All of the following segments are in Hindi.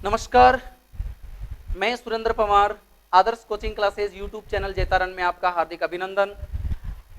नमस्कार, मैं Surendra Pawar, Adarsh coaching classes YouTube channel Jaitaran में आपका हार्दिक अभिनंदन।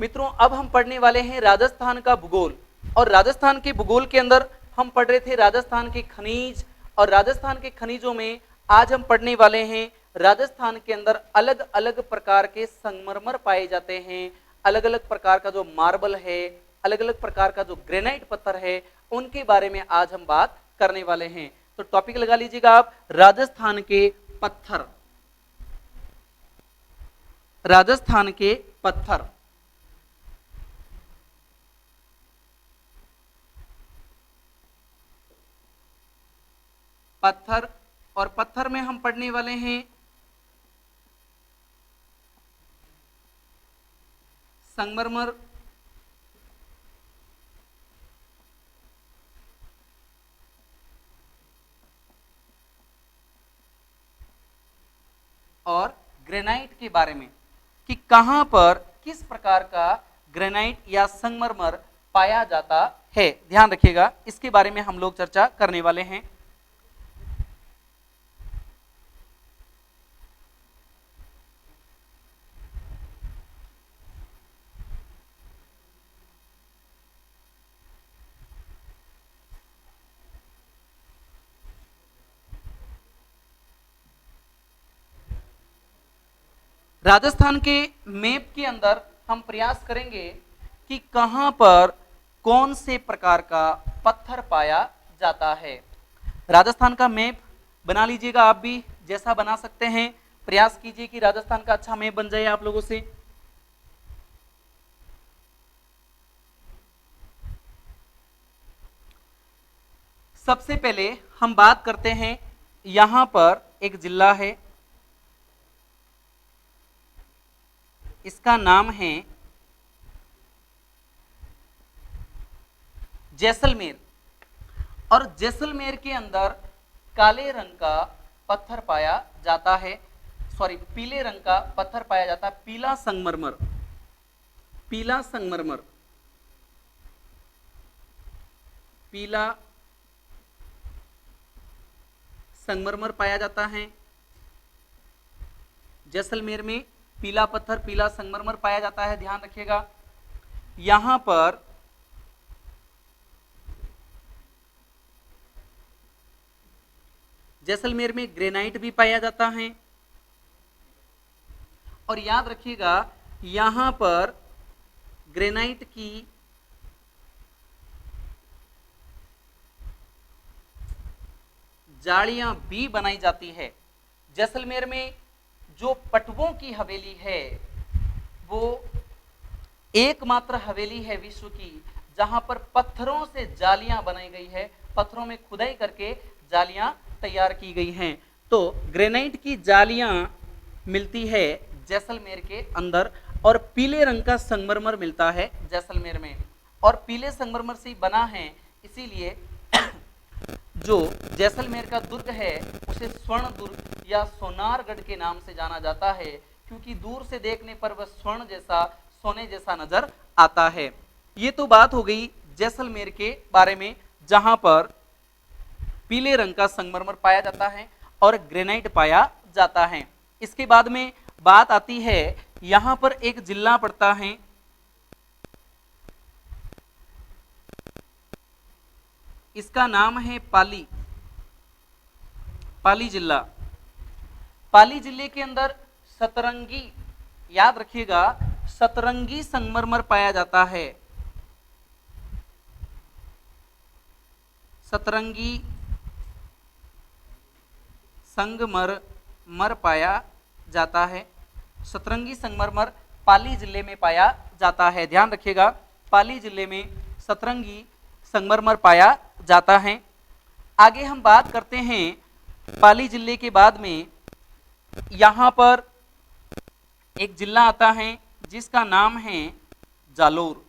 मित्रों, अब हम पढ़ने वाले हैं राजस्थान का भूगोल। और राजस्थान के भूगोल के अंदर हम पढ़ रहे थे राजस्थान के खनिज, और राजस्थान के खनिजों में आज हम पढ़ने वाले हैं राजस्थान के अंदर अलग अलग प्रकार के संगमरमर पाए जाते हैं। अलग अलग प्रकार का जो मार्बल है, अलग अलग प्रकार का जो ग्रेनाइट पत्थर है, उनके बारे में आज हम बात करने वाले हैं। तो टॉपिक लगा लीजिएगा आप, राजस्थान के पत्थर। राजस्थान के पत्थर। पत्थर, और पत्थर में हम पढ़ने वाले हैं संगमरमर, और ग्रेनाइट के बारे में कि कहां पर किस प्रकार का ग्रेनाइट या संगमरमर पाया जाता है। ध्यान रखिएगा, इसके बारे में हम लोग चर्चा करने वाले हैं। राजस्थान के मैप के अंदर हम प्रयास करेंगे कि कहां पर कौन से प्रकार का पत्थर पाया जाता है। राजस्थान का मैप बना लीजिएगा, आप भी जैसा बना सकते हैं प्रयास कीजिए कि राजस्थान का अच्छा मैप बन जाए आप लोगों से। सबसे पहले हम बात करते हैं, यहां पर एक जिला है, इसका नाम है जैसलमेर। और जैसलमेर के अंदर काले रंग का पत्थर पाया जाता है, सॉरी पीले रंग का पत्थर पाया जाता है, पीला संगमरमर। पीला संगमरमर, पीला संगमरमर पाया जाता है जैसलमेर में। पीला पत्थर, पीला संगमरमर पाया जाता है, ध्यान रखिएगा। यहां पर जैसलमेर में ग्रेनाइट भी पाया जाता है। और याद रखिएगा, यहां पर ग्रेनाइट की जालियां भी बनाई जाती है। जैसलमेर में जो पटवों की हवेली है, वो एकमात्र हवेली है विश्व की जहां पर पत्थरों से जालियां बनाई गई है, पत्थरों में खुदाई करके जालियां तैयार की गई हैं। तो ग्रेनाइट की जालियां मिलती है जैसलमेर के अंदर, और पीले रंग का संगमरमर मिलता है जैसलमेर में। और पीले संगमरमर से बना है, इसीलिए जो जैसलमेर का दुर्ग है उसे स्वर्ण दुर्ग या सोनारगढ़ के नाम से जाना जाता है, क्योंकि दूर से देखने पर वह स्वर्ण जैसा, सोने जैसा नजर आता है। ये तो बात हो गई जैसलमेर के बारे में, जहां पर पीले रंग का संगमरमर पाया जाता है और ग्रेनाइट पाया जाता है। इसके बाद में बात आती है, यहां पर एक जिला पड़ता है, इसका नाम है पाली। पाली जिला। पाली जिले के अंदर सतरंगी, याद रखिएगा, सतरंगी संगमरमर पाया जाता है। सतरंगी संगमरमर पाया जाता है। सतरंगी संगमरमर पाली जिले में पाया जाता है, ध्यान रखिएगा, पाली जिले में सतरंगी संगमरमर पाया जाता है। आगे हम बात करते हैं, पाली जिले के बाद में यहां पर एक जिला आता है जिसका नाम है जालोर।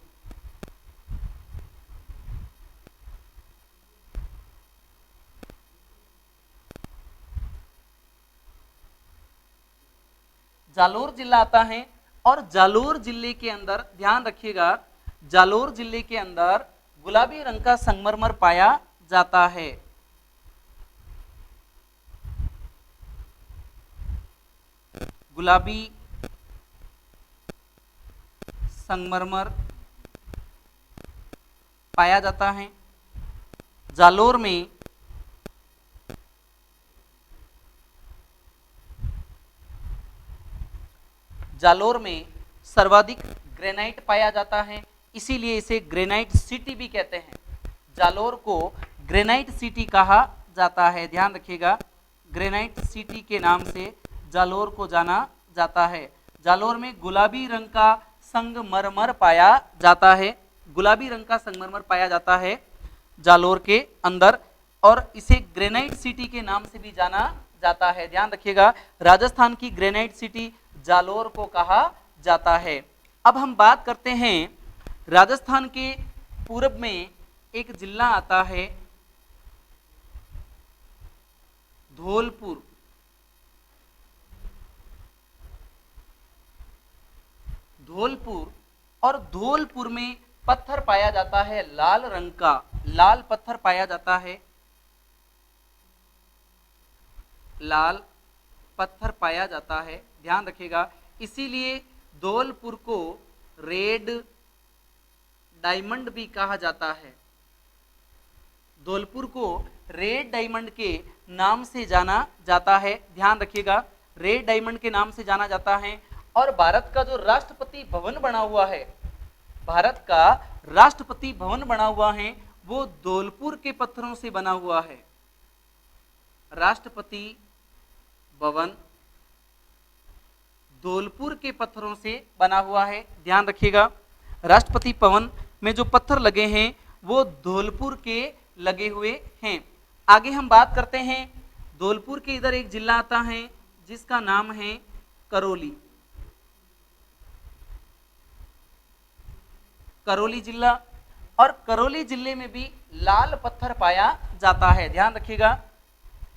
जालोर जिला आता है, और जालोर जिले के अंदर ध्यान रखिएगा, जालोर जिले के अंदर गुलाबी रंग का संगमरमर पाया जाता है। गुलाबी संगमरमर पाया जाता है। जालोर में सर्वाधिक ग्रेनाइट पाया जाता है, इसीलिए इसे ग्रेनाइट सिटी भी कहते हैं। जालोर को ग्रेनाइट सिटी कहा जाता है, ध्यान रखिएगा, ग्रेनाइट सिटी के नाम से जालोर को जाना जाता है। जालोर में गुलाबी रंग का संगमरमर पाया जाता है, गुलाबी रंग का संगमरमर पाया जाता है जालोर के अंदर, और इसे ग्रेनाइट सिटी के नाम से भी जाना जाता है। ध्यान रखिएगा, राजस्थान की ग्रेनाइट सिटी जालोर को कहा जाता है। अब हम बात करते हैं, राजस्थान के पूर्व में एक जिला आता है धौलपुर। धौलपुर, और धौलपुर में पत्थर पाया जाता है लाल रंग का, लाल पत्थर पाया जाता है, लाल पत्थर पाया जाता है, ध्यान रखिएगा, इसीलिए धौलपुर को रेड डायमंड भी कहा जाता है। धौलपुर को रेड डायमंड के नाम से जाना जाता है, ध्यान रखिएगा, रेड डायमंड के नाम से जाना जाता है। और भारत का जो राष्ट्रपति भवन बना हुआ है, भारत का राष्ट्रपति भवन बना हुआ है, वो धौलपुर के पत्थरों से बना हुआ है। राष्ट्रपति भवन धौलपुर के पत्थरों से बना हुआ है, ध्यान रखिएगा, राष्ट्रपति भवन में जो पत्थर लगे हैं वो धौलपुर के लगे हुए हैं। आगे हम बात करते हैं, धौलपुर के इधर एक जिला आता है जिसका नाम है करौली। करौली जिला, और करौली जिले में भी लाल पत्थर पाया जाता है, ध्यान रखिएगा,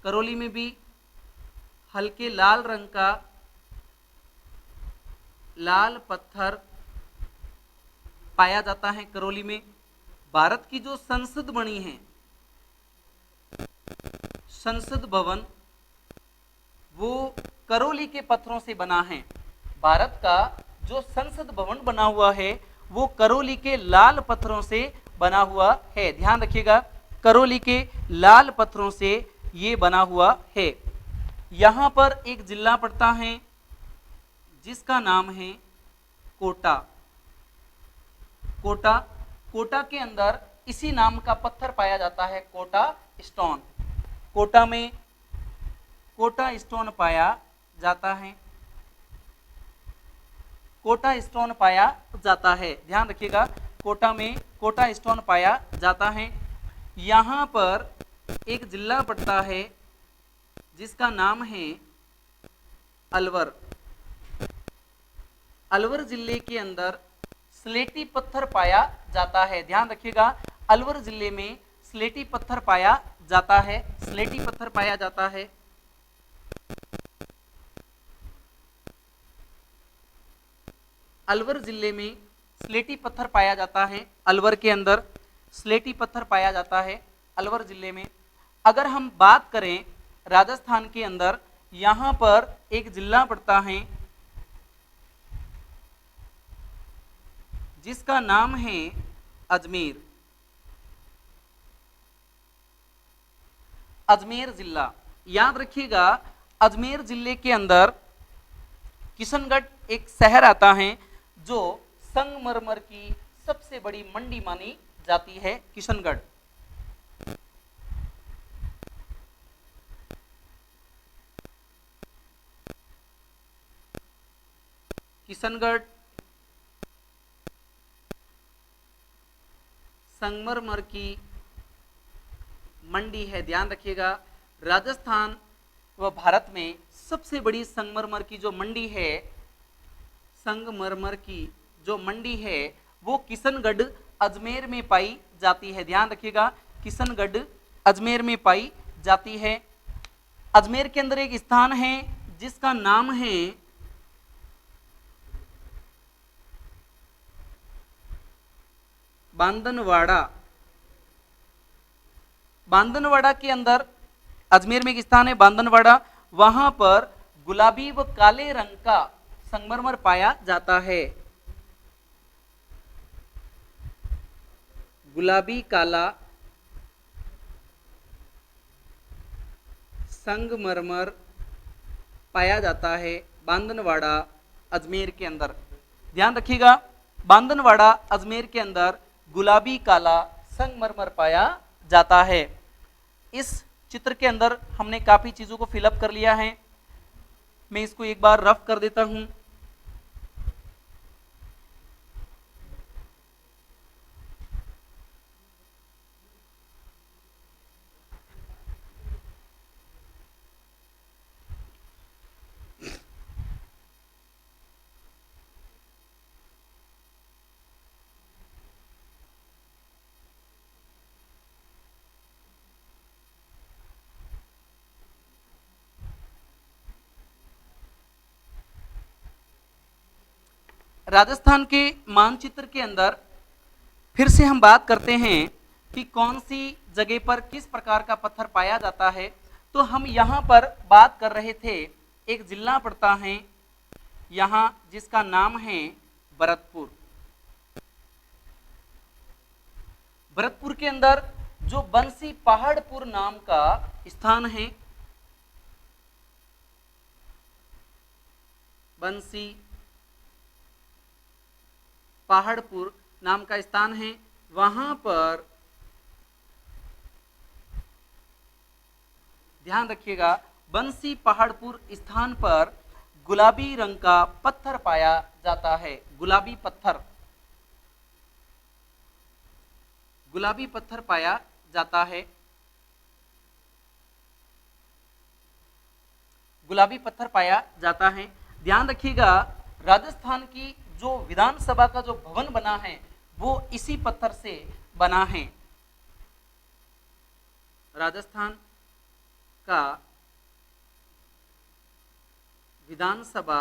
करौली में भी हल्के लाल रंग का लाल पत्थर पाया जाता है करौली में। भारत की जो संसद बनी है, संसद भवन, वो करौली के पत्थरों से बना है। भारत का जो संसद भवन बना हुआ है वो करौली के लाल पत्थरों से बना हुआ है, ध्यान रखिएगा, करौली के लाल पत्थरों से ये बना हुआ है। यहां पर एक जिला पड़ता है जिसका नाम है कोटा। कोटा, कोटा के अंदर इसी नाम का पत्थर पाया जाता है, कोटा स्टोन। कोटा में कोटा स्टोन पाया जाता है, कोटा स्टोन पाया जाता है, ध्यान रखिएगा, कोटा में कोटा स्टोन पाया जाता है। यहाँ पर एक जिला पड़ता है जिसका नाम है अलवर। अलवर जिले के अंदर स्लेटी पत्थर पाया जाता है, ध्यान रखिएगा, अलवर जिले में स्लेटी पत्थर पाया जाता है, स्लेटी पत्थर पाया जाता है। अलवर जिले में स्लेटी पत्थर पाया जाता है, अलवर के अंदर स्लेटी पत्थर पाया जाता है अलवर जिले में। अगर हम बात करें राजस्थान के अंदर, यहाँ पर एक जिला पड़ता है जिसका नाम है अजमेर। अजमेर जिला, याद रखिएगा, अजमेर जिले के अंदर किशनगढ़ एक शहर आता है जो संगमरमर की सबसे बड़ी मंडी मानी जाती है, किशनगढ़। किशनगढ़ संगमरमर की मंडी है, ध्यान रखिएगा, राजस्थान व भारत में सबसे बड़ी संगमरमर की जो मंडी है, संगमरमर की जो मंडी है वो किशनगढ़ अजमेर में पाई जाती है, ध्यान रखिएगा, किशनगढ़ अजमेर में पाई जाती है। अजमेर के अंदर एक स्थान है जिसका नाम है बांदनवाड़ा। बांदनवाड़ा के अंदर, अजमेर में एक स्थान है बांदनवाड़ा, वहां पर गुलाबी व काले रंग का संगमरमर पाया जाता है। गुलाबी काला संगमरमर पाया जाता है बांदनवाड़ा अजमेर के अंदर। ध्यान रखिएगा, बांदनवाड़ा अजमेर के अंदर गुलाबी काला संगमरमर पाया जाता है। इस चित्र के अंदर हमने काफी चीजों को फिलअप कर लिया है। मैं इसको एक बार रफ कर देता हूं। राजस्थान के मानचित्र के अंदर फिर से हम बात करते हैं कि कौन सी जगह पर किस प्रकार का पत्थर पाया जाता है। तो हम यहाँ पर बात कर रहे थे, एक जिला पड़ता है यहाँ जिसका नाम है भरतपुर। भरतपुर के अंदर जो बंसी पहाड़पुर नाम का स्थान है, बंसी पहाड़पुर नाम का स्थान है, वहां पर ध्यान रखिएगा, बंसी पहाड़पुर स्थान पर गुलाबी रंग का पत्थर पाया जाता है। गुलाबी पत्थर, गुलाबी पत्थर पाया जाता है। गुलाबी पत्थर पाया जाता है। ध्यान रखिएगा, राजस्थान की जो विधानसभा का जो भवन बना है वो इसी पत्थर से बना है। राजस्थान का विधानसभा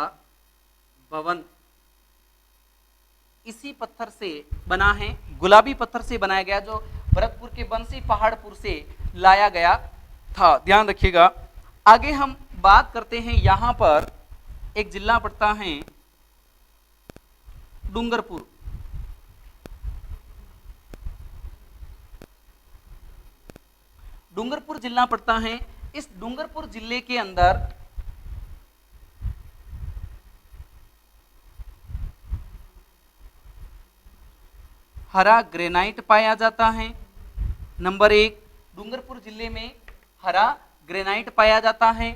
भवन इसी पत्थर से बना है, गुलाबी पत्थर से बनाया गया, जो भरतपुर के बंसी पहाड़पुर से लाया गया था। ध्यान रखिएगा। आगे हम बात करते हैं, यहां पर एक जिला पड़ता है डूंगरपुर। डूंगरपुर जिला पड़ता है। इस डूंगरपुर जिले के अंदर हरा ग्रेनाइट पाया जाता है। नंबर 1, डूंगरपुर जिले में हरा ग्रेनाइट पाया जाता है।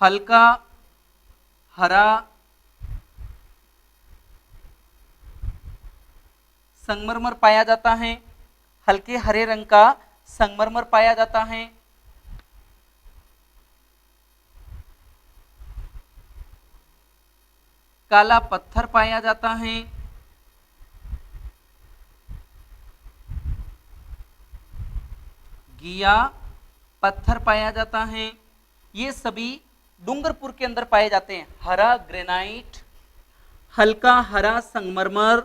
हल्का हरा संगमरमर पाया जाता है। हल्के हरे रंग का संगमरमर पाया जाता है। काला पत्थर पाया जाता है। गिया पत्थर पाया जाता है। ये सभी डूंगरपुर के अंदर पाए जाते हैं। हरा ग्रेनाइट, हल्का हरा संगमरमर,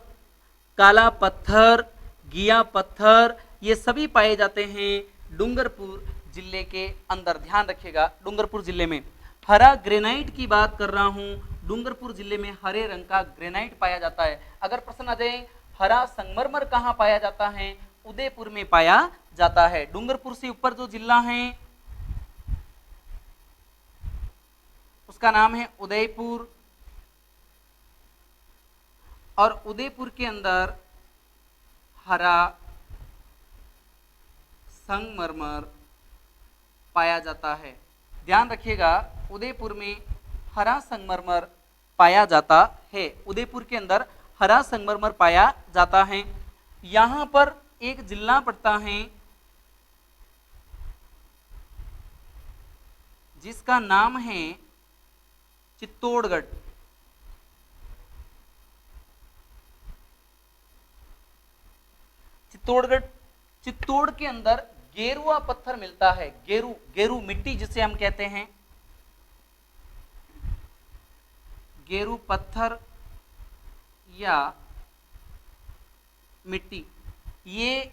काला पत्थर, गिया पत्थर, ये सभी पाए जाते हैं डूंगरपुर जिले के अंदर। ध्यान रखिएगा, डूंगरपुर जिले में हरा ग्रेनाइट की बात कर रहा हूं। डूंगरपुर जिले में हरे रंग का ग्रेनाइट पाया जाता है। अगर प्रश्न आ जाए हरा संगमरमर कहां पाया जाता है, उदयपुर में पाया जाता है। डूंगरपुर से ऊपर जो जिला है उसका नाम है उदयपुर, और उदयपुर के अंदर हरा संगमरमर पाया जाता है। ध्यान रखिएगा, उदयपुर में हरा संगमरमर पाया जाता है। उदयपुर के अंदर हरा संगमरमर पाया जाता है। यहां पर एक जिला पड़ता है जिसका नाम है चित्तौड़गढ़। चित्तौड़गढ़, चित्तौड़ के अंदर गेरुआ पत्थर मिलता है। गेरू, गेरू मिट्टी जिसे हम कहते हैं, गेरू पत्थर या मिट्टी, ये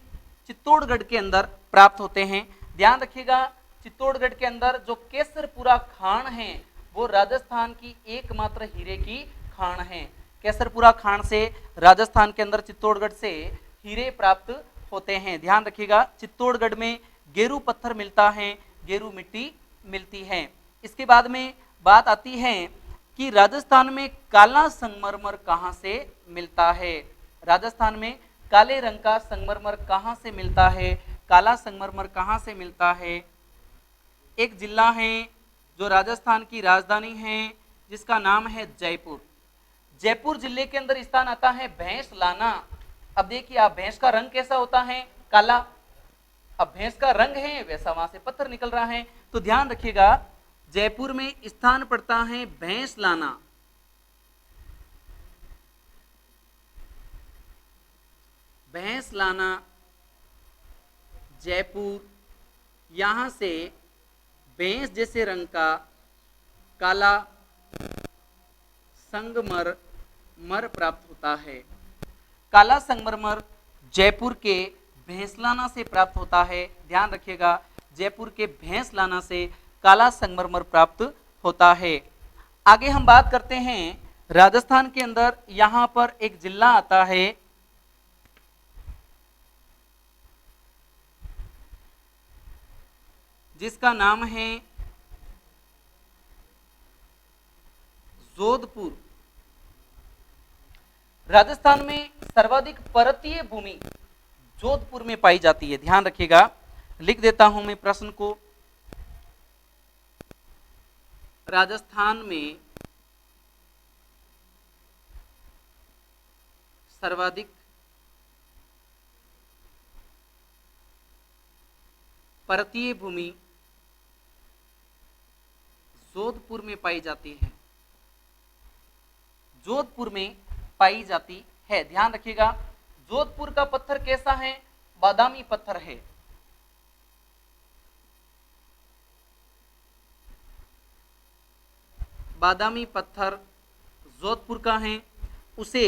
चित्तौड़गढ़ के अंदर प्राप्त होते हैं। ध्यान रखिएगा, चित्तौड़गढ़ के अंदर जो केसरपुरा खान है वो राजस्थान की एकमात्र हीरे की खान है। केसरपुरा खान से राजस्थान के अंदर चित्तौड़गढ़ से हीरे प्राप्त होते हैं। ध्यान रखिएगा, चित्तौड़गढ़ में गेरू पत्थर मिलता है, गेरू मिट्टी मिलती है। इसके बाद में बात आती है कि राजस्थान में काला संगमरमर कहाँ से मिलता है। राजस्थान में काले रंग का संगमरमर कहाँ से मिलता है, काला संगमरमर कहाँ से मिलता है। एक जिला है जो राजस्थान की राजधानी है जिसका नाम है जयपुर। जयपुर जिले के अंदर स्थान आता है भैंस लाना। अब देखिए आप, भैंस का रंग कैसा होता है, काला। अब भैंस का रंग है वैसा वहां से पत्थर निकल रहा है, तो ध्यान रखिएगा जयपुर में स्थान पड़ता है भैंस लाना। भैंस लाना जयपुर, यहां से भैंस जैसे रंग का काला संगमरमर प्राप्त होता है। काला संगमरमर जयपुर के भैंसलाना से प्राप्त होता है। ध्यान रखिएगा, जयपुर के भैंसलाना से काला संगमरमर प्राप्त होता है। आगे हम बात करते हैं, राजस्थान के अंदर यहां पर एक जिला आता है जिसका नाम है जोधपुर। राजस्थान में सर्वाधिक पर्वतीय भूमि जोधपुर में पाई जाती है। ध्यान रखिएगा, लिख देता हूं मैं प्रश्न को। राजस्थान में सर्वाधिक पर्वतीय भूमि जोधपुर में पाई जाती है। जोधपुर में पाई जाती है। ध्यान रखिएगा, जोधपुर का पत्थर कैसा है, बादामी पत्थर है। बादामी पत्थर जोधपुर का है। उसे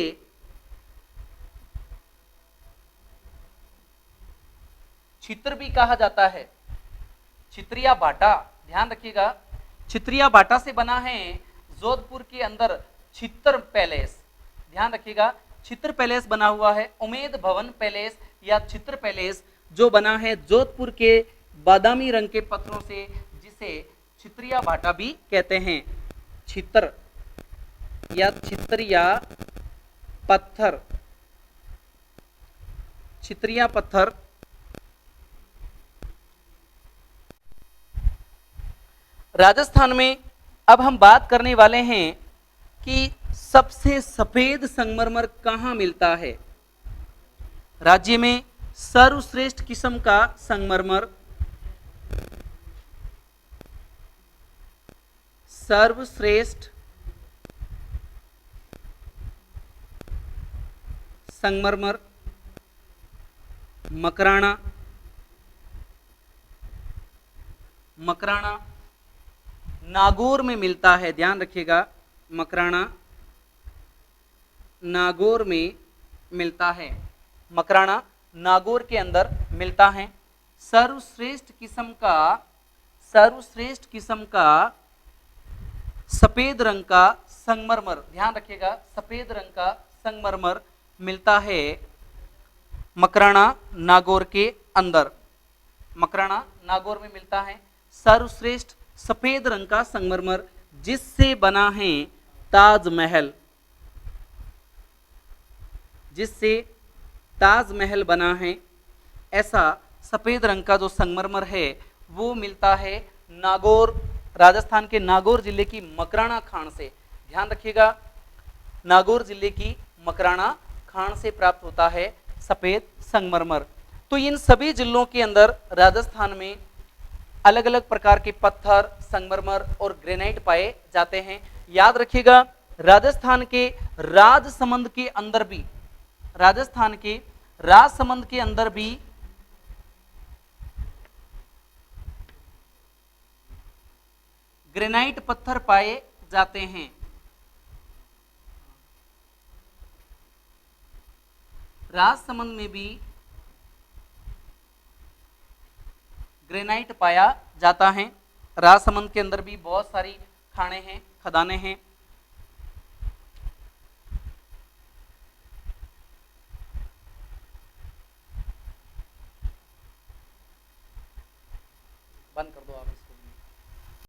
छित्र भी कहा जाता है, छित्रिया भाटा। ध्यान रखिएगा, छित्रिया भाटा से बना है जोधपुर के अंदर छित्र पैलेस। ध्यान रखिएगा, छित्र पैलेस बना हुआ है, उमेद भवन पैलेस या छित्र पैलेस जो बना है जोधपुर के बादामी रंग के पत्थरों से, जिसे छित्रिया भाटा भी कहते हैं। छित्र या छित्रिया पत्थर, छित्रिया पत्थर। राजस्थान में अब हम बात करने वाले हैं कि सबसे सफेद संगमरमर कहां मिलता है। राज्य में सर्वश्रेष्ठ किस्म का संगमरमर, सर्वश्रेष्ठ संगमरमर मकराना। मकराना नागौर में मिलता है। ध्यान रखिएगा, मकराना नागौर में मिलता है। मकराना नागौर के अंदर मिलता है। सर्वश्रेष्ठ किस्म का सफेद रंग का संगमरमर, ध्यान रखिएगा, सफेद रंग का संगमरमर मिलता है मकराना नागौर के अंदर। मकराना नागौर में मिलता है सर्वश्रेष्ठ सफेद रंग का संगमरमर, जिससे बना है ताजमहल, जिससे ताजमहल बना है। ऐसा सफेद रंग का जो संगमरमर है वो मिलता है नागौर, राजस्थान के नागौर जिले की मकराना खान से। ध्यान रखिएगा, नागौर जिले की मकराना खान से प्राप्त होता है सफेद संगमरमर। तो इन सभी जिलों के अंदर राजस्थान में अलग अलग प्रकार के पत्थर, संगमरमर और ग्रेनाइट पाए जाते हैं। याद रखिएगा, राजस्थान के राजसमंद के अंदर भी, राजस्थान के राजसमंद के अंदर भी ग्रेनाइट पत्थर पाए जाते हैं। राजसमंद में भी ग्रेनाइट पाया जाता है। राजसमंद के अंदर भी बहुत सारी खाने हैं, खदानें हैं। बंद कर दो आप इसको।